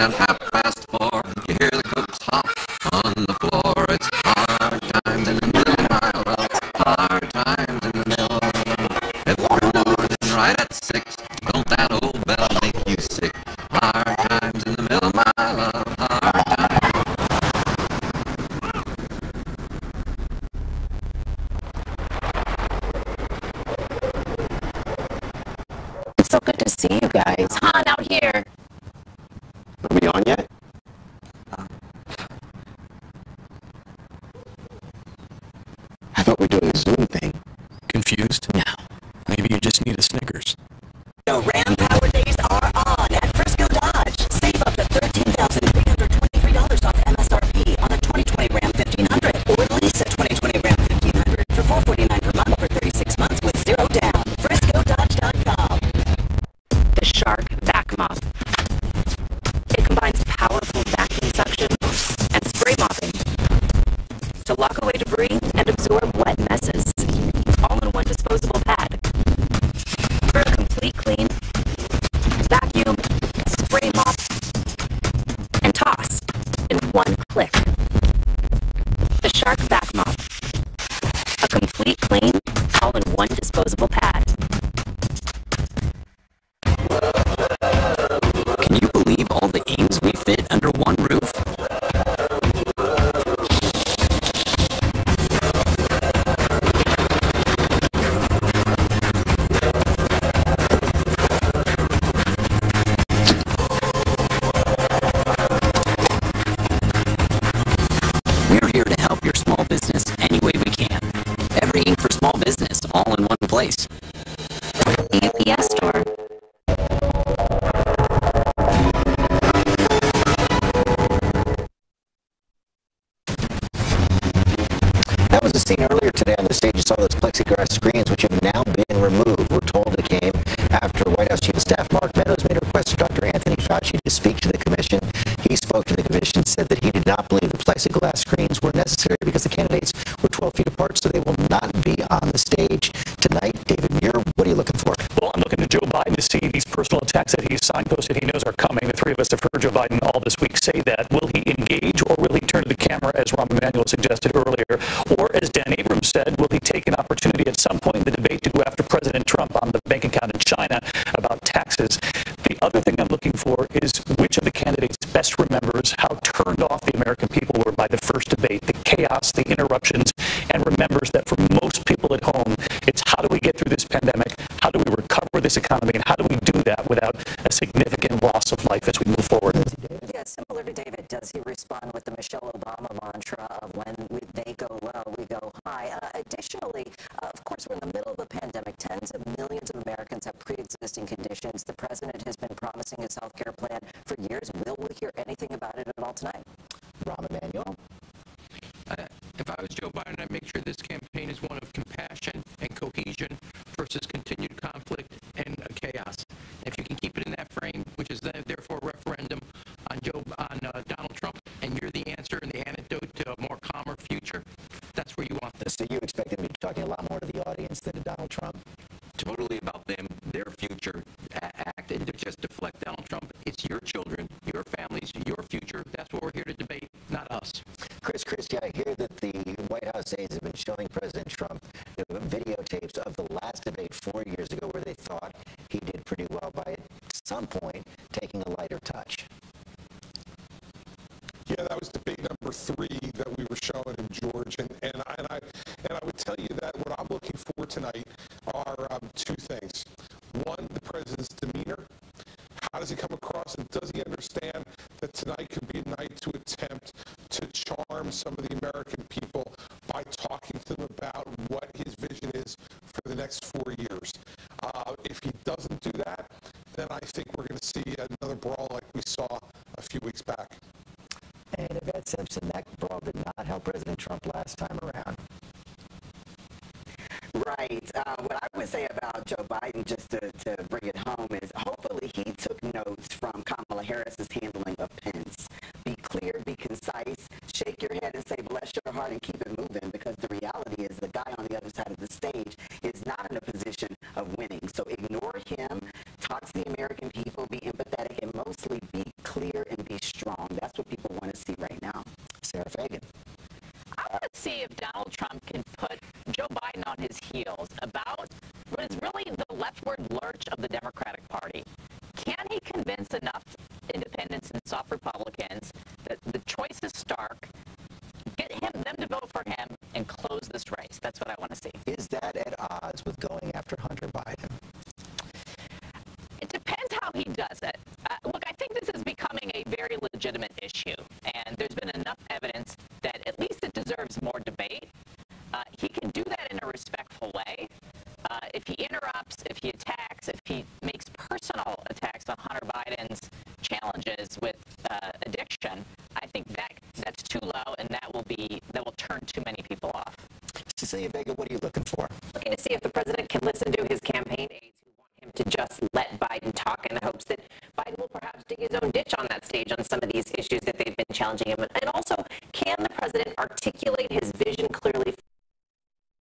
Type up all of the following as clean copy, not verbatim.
at 4:30. You hear the cooks hop on the floor. It's hard times in the middle mile of hard times in the middle. Every morning right at 6, don't that old bell make you sick? Hard times in the middle mile of hard times. It's so good to see you guys. Han out here. Are we on yet? I thought we were doing a Zoom thing. Confused? No. Maybe you just need a Snickers. The Ram Power Days are on at Frisco Dodge. Save up to $13,323 off MSRP on a 2020 Ram 1500 or lease a 2020 Ram 1500 for $449 per month for 36 months with zero down. FriscoDodge.com. The Shark Vac Mop. It combines powerful vacuum suction and spray mopping to lock away debris and absorb wet messes, all in one disposable pad. For a complete clean, vacuum, spray mop, and toss in one click. The Shark Vac Mop. A complete clean, all in one disposable pad. Can you believe all the games we fit under one roof? We're here to help your small business any way we can. Everything for small business, all in one place. UPS store. That was a scene earlier today on the stage. You saw those plexiglass screens, which have now been removed. We're told it came after White House Chief of Staff Mark Meadows made a request to Dr. Anthony Fauci to speak to the commission. He spoke to the commission, said that he did not believe the plexiglass screens were necessary because the candidates were 12 feet apart, so they will not be on the stage tonight. David Muir, what are you looking for? Well, I'm looking to Joe Biden to see these personal attacks that he's signposted he knows are coming. The three of us have heard Joe Biden all this week say that. Will he engage or will he turn to the camera, as Rahm Emanuel suggested earlier? Or, as Dan Abrams said, will he take an opportunity at some point in the debate to go after President Trump on the bank account in China about taxes? The other thing I'm looking for is which of the candidates best remembers how turned off the American people were by the first debate, the chaos, the interruptions, and remembers that for most people at home, it's how do we get through this pandemic, how do we recover this economy, and how do we do that without a significant loss of life as we move forward? Yeah, similar to David, does he respond with the Michelle Obama mantra of when they go low, we go high? Additionally, of course, we're in the middle of a pandemic. Tens of millions of Americans have pre-existing conditions. The president has been promising his health care plan for years. Will we hear anything about it at all tonight? Rahm Emanuel. If I was Joe Biden, I'd make sure this campaign is one of compassion and cohesion versus continued conflict and chaos. If you can keep it in that frame, which is therefore a referendum on Donald Trump, and you're the answer and the antidote to a more calmer future, that's where you want this. So you expect him to be talking a lot more to the audience than to Donald Trump? Totally about them, their future, act, and to just deflect Donald Trump. It's your children, your families, your future. That's what we're here to debate, not us. Chris Christie, I hear that the White House aides have been showing President Trump the videotapes of the last debate 4 years ago where they thought he did pretty well by at some point taking a lighter touch. Yeah, that was debate number 3 that we were showing him, George. And I would tell you that what I'm looking for tonight are 2 things. One, the president's demeanor. How does he come across, and does he understand that tonight could be a night to attempt to charm some of the American people by talking to them about what his vision is for the next 4 years? If he doesn't do that, then I think we're going to see another brawl like we saw a few weeks back. And Yvette Simpson, that brawl did not help President Trump last time around. Right. What I would say about Joe Biden, just to bring it home, is hopefully he took notes from Kamala Harris's handling of Pence. Be clear, be concise, shake your head and say, bless your heart, and keep it moving, because the reality is the guy on the other side of the stage is not in a position of winning. So ignore him, talk to the American people, be empathetic, and mostly be clear and be strong. That's what people want to see right now. Sarah Fagan. I want to see if Donald Trump can put Joe Biden on his heels about what is really the leftward lurch of the Democratic Party. Can he convince enough independents and soft Republicans that the choice is stark, get them to vote for him, and close this race? That's what I want to see. Is that at odds with going after Hunter Biden? It depends how he does it. Look, I think this is becoming a very legitimate issue, and there's been enough evidence that at least it deserves more debate. He can do that in a respectful way. If he interrupts, if he attacks, if he makes personal attacks on Hunter Biden's challenges with addiction, I think that's too low, and that will turn too many people off. Cecilia Vega, what are you looking for? Looking to see if the president can listen to his campaign aides who want him to just let Biden talk, in the hopes that Biden will perhaps dig his own ditch on that stage on some of these issues that they've been challenging him. And also, can the president articulate his vision clearly?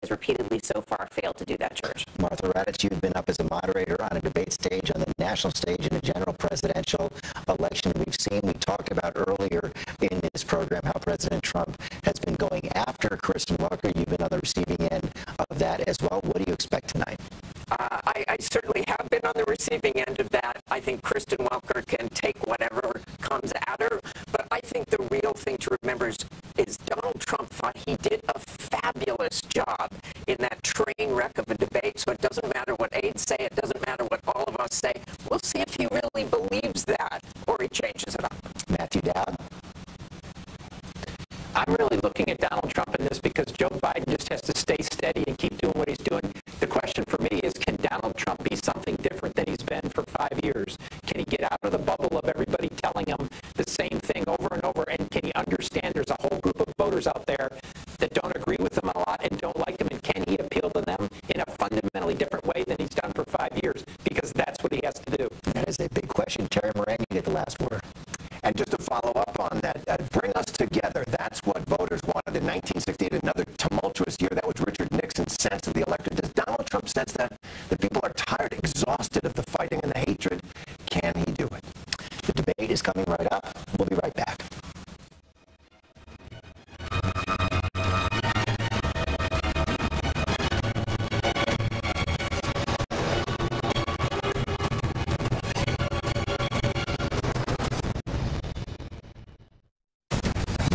Has repeatedly so far failed to do that, George. Martha Raddatz, you've been up as a moderator on a debate stage, on the national stage in a general presidential election. We talked about earlier in this program how President Trump has been going after Kristen Welker. You've been on the receiving end of that as well. What do you expect tonight? I certainly have been on the receiving end of that. I think Kristen Welker can take whatever comes at her, but I think the real thing to remember is Donald Trump thought he did a fabulous job in that train wreck of a debate, so it doesn't matter what aides say, it doesn't matter what all of us say. We'll see if he really believes that or he changes it up. Matthew Dowd. I'm really looking at Donald Trump in this because Joe Biden just has to stay steady and keep doing what he's doing. The question for me is, can Donald Trump be something different than he's been for 5 years? Can he get out of the bubble of everybody telling him the same thing over and over? And can he understand there's a whole group of voters out there that don't agree with him a lot and don't like him? And can he appeal to them in a fundamentally different way than he's done for 5 years? Because that's what he has to do. That is a big question. Terry Moran, you get the last word. And just to follow up on that, bring us together. That's what voters wanted in 1968, another tumultuous year. That was Richard Nixon's sense of the electorate. Does Donald Trump sense that people are tired, exhausted of the fighting and the hatred? Can he do it? The debate is coming right up. We'll be right back.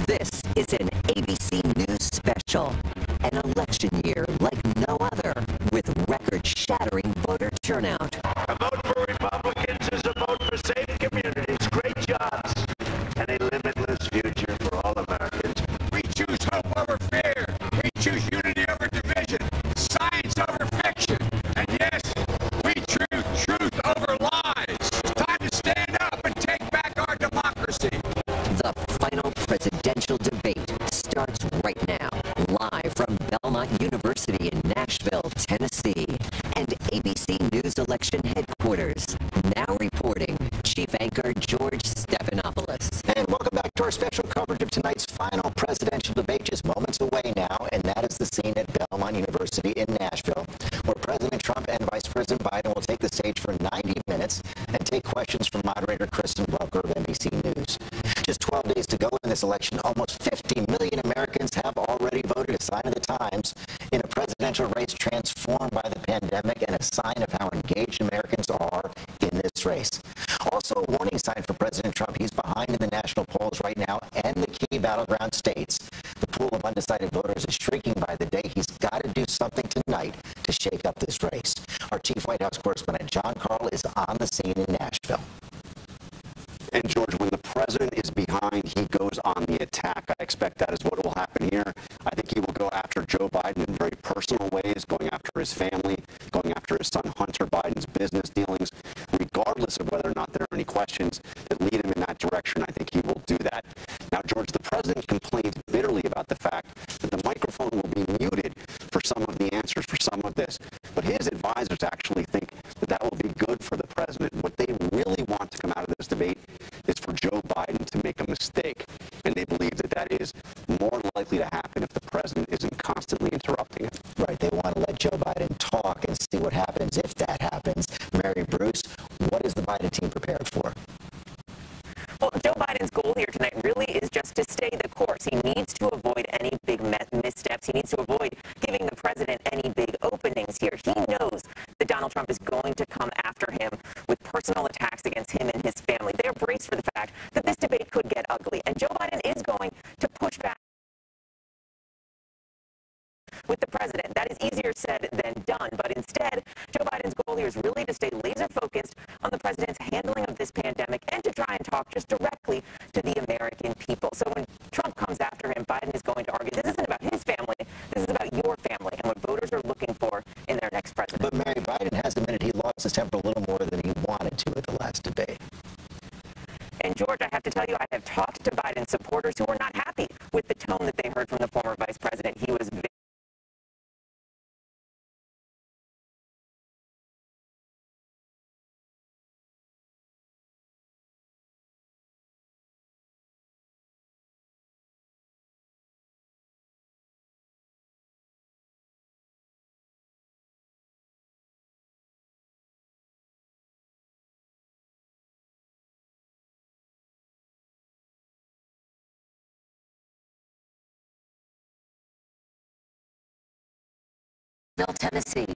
This is an ABC News special, an election year like no other, with record-shattering voter turnout. A vote for Republicans is a vote for safe communities, great jobs, and a limitless future for all Americans. We choose hope over fear. We choose unity over division, science over fiction, and yes, we choose truth over lies. It's time to stand up and take back our democracy. The final presidential debate starts right now, live from Belmont University in Nashville, Tennessee, and ABC News election headquarters. Now reporting, Chief Anchor George Stephanopoulos. And welcome back to our special coverage of tonight's final presidential debate, just moments away now, and that is the scene at Belmont University in Nashville, where President Trump and Vice President Biden will take the stage for 90 minutes and take questions from moderator Kristen Welker of NBC News. Just 12 days to go in this election, almost 50 million Americans have already voted, a sign of the times, in a presidential race transformed by the pandemic and a sign of how engaged Americans are in this race. Also a warning sign for President Trump. He's behind in the national polls right now and the key battleground states. The pool of undecided voters is shrinking by the day. He's got to do something tonight to shake up this race. Our chief White House correspondent, John Karl, is on the scene in Nashville. And George, when the president is behind, he goes on the attack. I expect that is what will happen here. I think he will go after Joe Biden in very personal ways, going after his family, going after his son Hunter Biden's business dealings, regardless of whether or not there are any questions that lead him in that direction. I think he will do that. Now, George, the president complains bitterly about the fact that the microphone will be muted for some of the answers, for some of this. But his advisors actually think that that will be good for the president. What they really want to come out of this debate is for Joe Biden to make a mistake, and they believe that that is more likely to happen if the president isn't constantly interrupting it. Right, they want to let Joe Biden talk and see what happens if that happens. Mary Bruce, what is the Biden team prepared for? Well, Joe Biden's to stay the course. He needs to avoid any big missteps. He needs to avoid giving the president any big openings here. He knows that Donald Trump is going to come after him with personal attacks against him and his family. They are braced for the fact that this debate could get ugly, and Joe Biden is going to push back with the president. That is easier said than done, but instead, Joe Biden's goal here is really to stay laser focused on the president's handling of this pandemic and to try and talk just directly to the American people. So when Trump comes after him, Biden is going to argue this isn't about his family, this is about your family and what voters are looking for in their next president. But Mary, Biden has admitted he lost his temper a little more than he wanted to at the last debate. And George, I have to tell you, I have talked to Biden supporters who were not happy with the tone that they heard from the former vice president. He was Tennessee.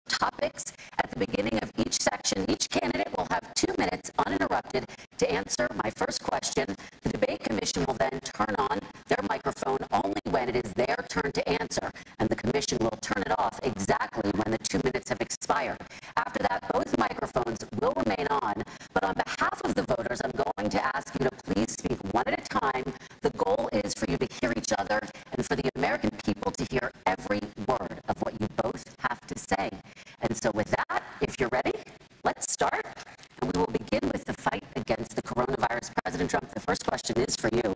Topics at the beginning of each section. Each candidate will have 2 minutes uninterrupted to answer my first question. The debate commission will then turn on their microphone only when it is their turn to answer, and the commission will turn it off exactly when the 2 minutes have expired. After that, both microphones will remain on, but on behalf of the voters, I'm going to ask you to please speak one at a time. The goal is for you to hear each other and for the American people to hear every word of what you both have to say. And so with that, if you're ready, let's start. And we will begin with the fight against the coronavirus. President Trump, the first question is for you.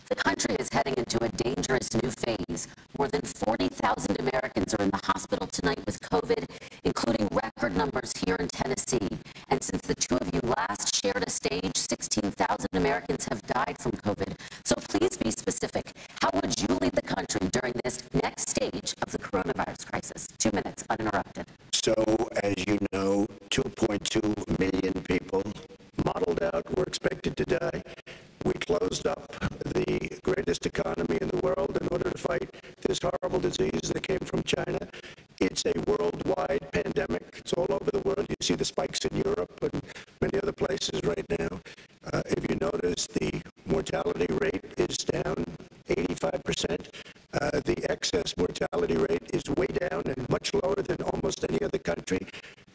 The country is heading into a dangerous new phase. More than 40,000 Americans are in the hospital tonight with COVID, including record numbers here in Tennessee. And since the two of you last shared a stage, 16,000 Americans have died from COVID. So please be specific. How would you lead the country during this next stage of the coronavirus crisis? 2 minutes, uninterrupted. So, as you know, 2.2 million people modeled out were expected to die. We closed up the greatest economy in the world in order to fight this horrible disease that came from China. It's a worldwide pandemic. It's all over the world. You see the spikes in Europe and many other places right now. If you notice, the mortality rate is down 85%. The excess mortality rate is way down and much lower than almost any other country.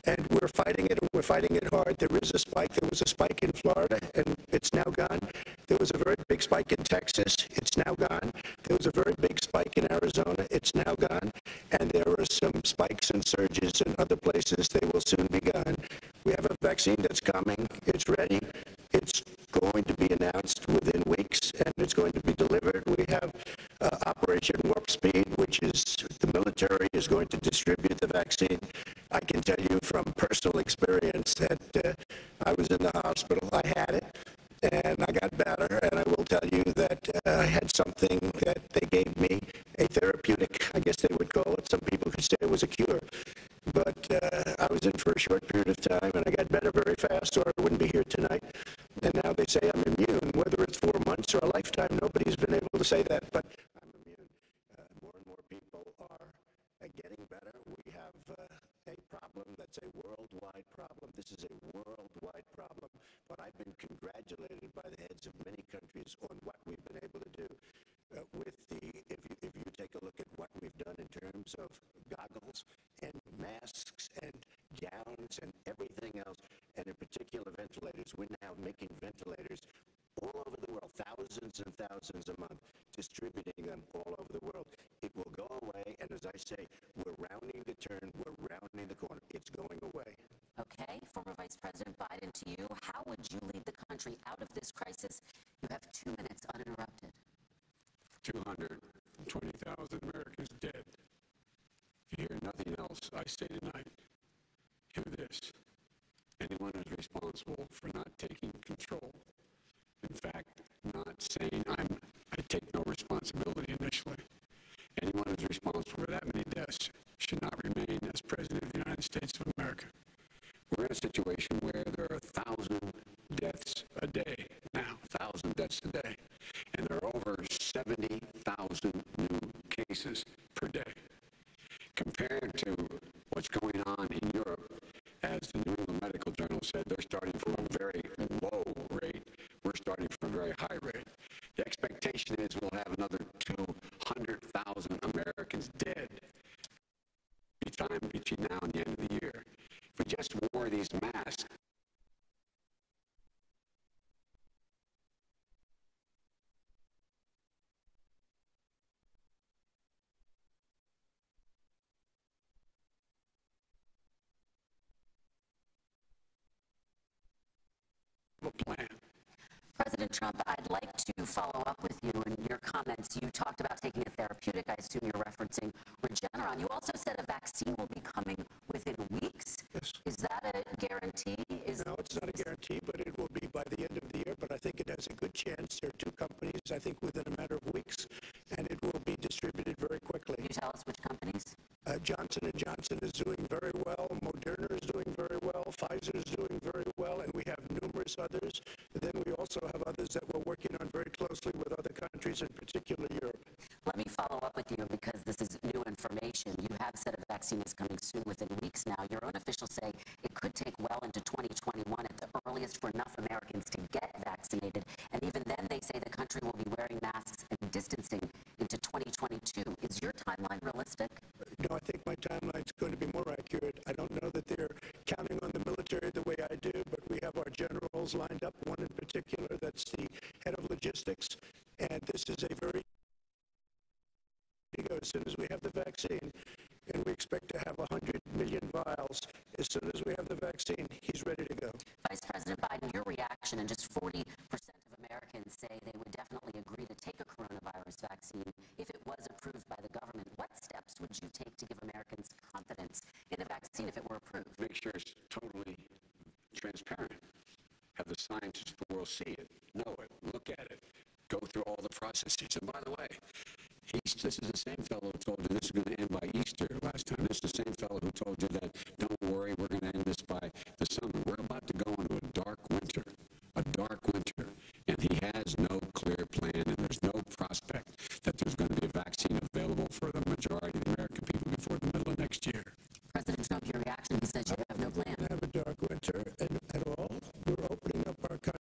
And we're fighting it, and we're fighting it hard. There is a spike. There was a spike in Florida, and it's now gone. There was a very big spike in Texas. It's now gone. There was a very big spike in Arizona. It's now gone. And there are some spikes and surges in other places. They will soon be gone. We have a vaccine that's coming. It's ready. It's going to be announced within weeks, and it's going to be delivered. We have Operation Warp Speed, which is the military is going to distribute the vaccine. I can tell you from personal experience that I was in the hospital. I had it, and I got better, and I will tell you that I had something that they gave me, a therapeutic, I guess they would call it. Some people could say it was a cure. But I was in for a short period of time, and I got better very fast, or I wouldn't be here tonight. And now they say I'm immune, whether it's 4 months or a lifetime. Nobody's been able to say that, but I'm immune. More and more people are getting better. We have a problem that's a worldwide problem. This is a worldwide problem. But I've been congratulated by the heads of many is on what we've been able to do with the, if you take a look at what we've done in terms of goggles and masks and gowns and everything else, and in particular ventilators. We're now making ventilators all over the world, thousands and thousands a month, distributing them all over the world. It will go away, and as I say, we're rounding the turn, we're rounding the corner. It's going away. Okay, former Vice President Biden, to you, how would you lead the country out of this crisis? You have 2 minutes uninterrupted. 220,000 Americans dead. If you hear nothing else I say tonight, hear this. Anyone who's responsible for not taking control, in fact, not saying I take no responsibility initially, anyone who's responsible for that many deaths should not remain as President of the United States of America. We're in a situation where there are 1,000 deaths a day now, 1,000 deaths a day, and there are over 70,000 new cases per day. Compared to what's going on in Europe, as the New England Medical Journal said, they're starting from a very low rate. We're starting from a very high rate. The expectation is we'll have another 200,000 Americans dead between now and the end of the year. If we just wore these masks, plan. President Trump, I'd like to follow up with you in your comments. You talked about taking a therapeutic. I assume you're referencing Regeneron. You also said a vaccine will be coming within weeks. Yes. Is that a guarantee? No, it's not a guarantee, but it will be by the end of the year. But I think it has a good chance. There are two companies, I think, within a matter of weeks, and it will be distributed very quickly. Can you tell us which companies? Johnson & Johnson is doing very well. Moderna is doing very well. Pfizer is doing very well, and we have numerous others. And then we also have others that we're working on very closely with other countries, in particular Europe. Let me follow up with you because this is new information. You have said a vaccine is coming soon within weeks now. Your own officials say it could take well into 2021 at the earliest for enough Americans to get vaccinated. And even then, they say the country will be wearing masks and distancing into 2022. Is your timeline realistic? No, I think my timeline is going to be more accurate. I don't know that they're counting on the military the way I do, but we have our generals lined up, one in particular that's the head of logistics, and this is a very as soon as we have the vaccine, and we expect to have 100 million vials. As soon as we have the vaccine, he's ready to go. Vice President Biden, your reaction, and just 40% of Americans say they would definitely agree to take a coronavirus vaccine if it was approved by the government. What steps would you take to give Americans confidence in a vaccine if it were approved? Make sure it's totally transparent. Have the scientists of the world see it, know it, look at it, go through all the processes. And by the way, this is the same fellow who told you this is going to end by Easter last time. This is the same fellow